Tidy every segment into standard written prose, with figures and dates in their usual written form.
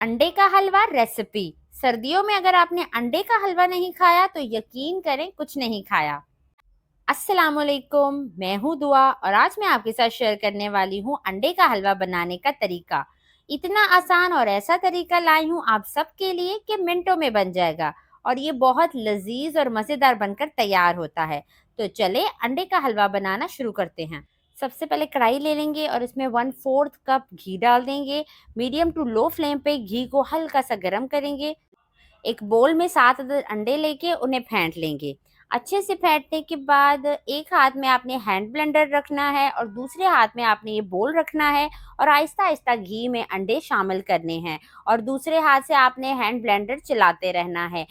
अंडे का हलवा रेसिपी। सर्दियों में अगर आपने अंडे का हलवा नहीं खाया तो यकीन करें कुछ नहीं खाया। अस्सलाम वालेकुम, मैं हूँ दुआ और आज मैं आपके साथ शेयर करने वाली हूँ अंडे का हलवा बनाने का तरीका। इतना आसान और ऐसा तरीका लाई हूँ आप सबके लिए कि मिनटों में बन जाएगा और ये बहुत लजीज और मज़ेदार बनकर तैयार होता है। तो चले अंडे का हलवा बनाना शुरू करते हैं। सबसे पहले कढ़ाई ले लेंगे और इसमें 1/4 कप घी डाल देंगे। मीडियम टू लो फ्लेम पे घी को हल्का सा गर्म करेंगे। एक बोल में 7 अदद अंडे लेके उन्हें फेंट लेंगे। अच्छे से फेंटने के बाद एक हाथ में आपने हैंड ब्लेंडर रखना है और दूसरे हाथ में आपने ये बोल रखना है और आहिस्ता आहिस्ता घी में अंडे शामिल करने हैं और दूसरे हाथ से आपने हैंड ब्लेंडर चलाते रहना है।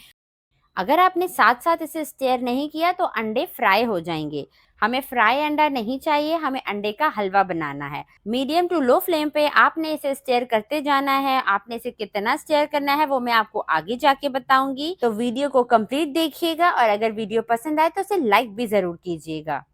अगर आपने साथ साथ इसे स्टेयर नहीं किया तो अंडे फ्राई हो जाएंगे। हमें फ्राई अंडा नहीं चाहिए, हमें अंडे का हलवा बनाना है। मीडियम टू लो फ्लेम पे आपने इसे स्टेयर करते जाना है। आपने इसे कितना स्टेयर करना है वो मैं आपको आगे जाके बताऊंगी, तो वीडियो को कंप्लीट देखिएगा और अगर वीडियो पसंद आए तो इसे लाइक भी जरूर कीजिएगा।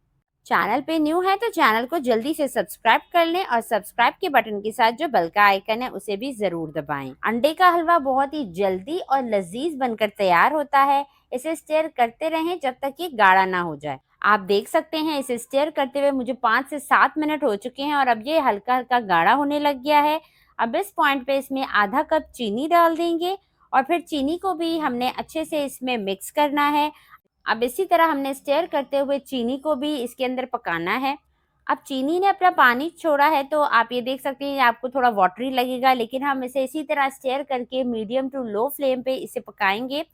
चैनल पे न्यू है तो चैनल को जल्दी से सब्सक्राइब कर लें और सब्सक्राइब के बटन के साथ जो बेल का आइकन है उसे भी जरूर दबाएं। अंडे का हलवा बहुत ही जल्दी और लजीज बनकर तैयार होता है। इसे स्टेयर करते रहें जब तक ये गाढ़ा ना हो जाए। आप देख सकते हैं इसे स्टेयर करते हुए मुझे 5 से 7 मिनट हो चुके हैं और अब ये हल्का हल्का गाढ़ा होने लग गया है। अब इस पॉइंट पे इसमें आधा कप चीनी डाल देंगे और फिर चीनी को भी हमने अच्छे से इसमें मिक्स करना है। अब इसी तरह हमने स्टेयर करते हुए चीनी को भी इसके अंदर पकाना है। अब चीनी ने अपना पानी छोड़ा है तो आप ये देख सकते हैं आपको थोड़ा वाटरी लगेगा, लेकिन हम इसे इसी तरह स्टेयर करके मीडियम टू लो फ्लेम पे इसे पकाएंगे।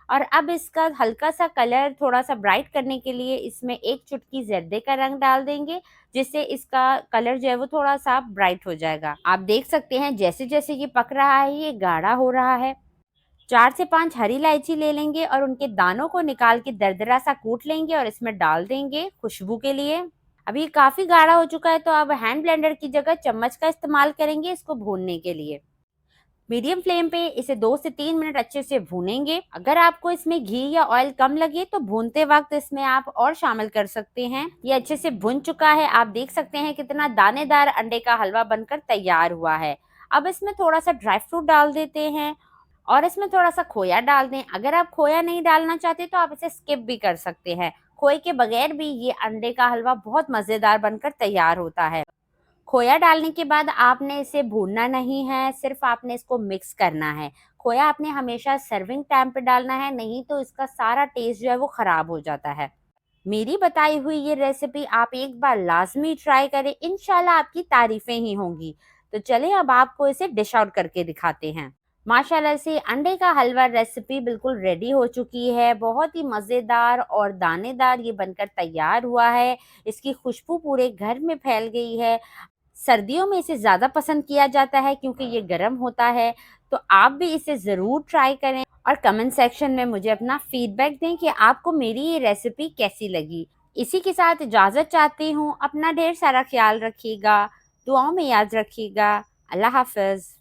और अब इसका हल्का सा कलर थोड़ा सा ब्राइट करने के लिए इसमें एक चुटकी जर्दे का रंग डाल देंगे, जिससे इसका कलर जो है वो थोड़ा सा ब्राइट हो जाएगा। आप देख सकते हैं जैसे जैसे ये पक रहा है ये गाढ़ा हो रहा है। 4 से 5 हरी इलायची ले लेंगे और उनके दानों को निकाल के दरदरा सा कूट लेंगे और इसमें डाल देंगे खुशबू के लिए। अब ये काफी गाढ़ा हो चुका है तो अब हैंड ब्लेंडर की जगह चम्मच का इस्तेमाल करेंगे इसको भूनने के लिए। मीडियम फ्लेम पे इसे 2 से 3 मिनट अच्छे से भूनेंगे। अगर आपको इसमें घी या ऑयल कम लगे तो भूनते वक्त इसमें आप और शामिल कर सकते हैं। ये अच्छे से भुन चुका है। आप देख सकते हैं कितना दानेदार अंडे का हलवा बनकर तैयार हुआ है। अब इसमें थोड़ा सा ड्राई फ्रूट डाल देते हैं और इसमें थोड़ा सा खोया डाल दें। अगर आप खोया नहीं डालना चाहते तो आप इसे स्किप भी कर सकते हैं। खोए के बगैर भी ये अंडे का हलवा बहुत मज़ेदार बनकर तैयार होता है। खोया डालने के बाद आपने इसे भूनना नहीं है, सिर्फ आपने इसको मिक्स करना है। खोया आपने हमेशा सर्विंग टाइम पे डालना है, नहीं तो इसका सारा टेस्ट जो है वो ख़राब हो जाता है। मेरी बताई हुई ये रेसिपी आप एक बार लाजमी ट्राई करें, इंशाल्लाह आपकी तारीफ़ें ही होंगी। तो चलें अब आपको इसे डिश आउट करके दिखाते हैं। माशाल्लाह से अंडे का हलवा रेसिपी बिल्कुल रेडी हो चुकी है। बहुत ही मज़ेदार और दानेदार ये बनकर तैयार हुआ है। इसकी खुशबू पूरे घर में फैल गई है। सर्दियों में इसे ज़्यादा पसंद किया जाता है क्योंकि ये गर्म होता है। तो आप भी इसे ज़रूर ट्राई करें और कमेंट सेक्शन में मुझे अपना फीडबैक दें कि आपको मेरी ये रेसिपी कैसी लगी। इसी के साथ इजाज़त चाहती हूँ। अपना ढेर सारा ख्याल रखिएगा, दुआओं में याद रखिएगा। अल्लाह हाफ़िज़।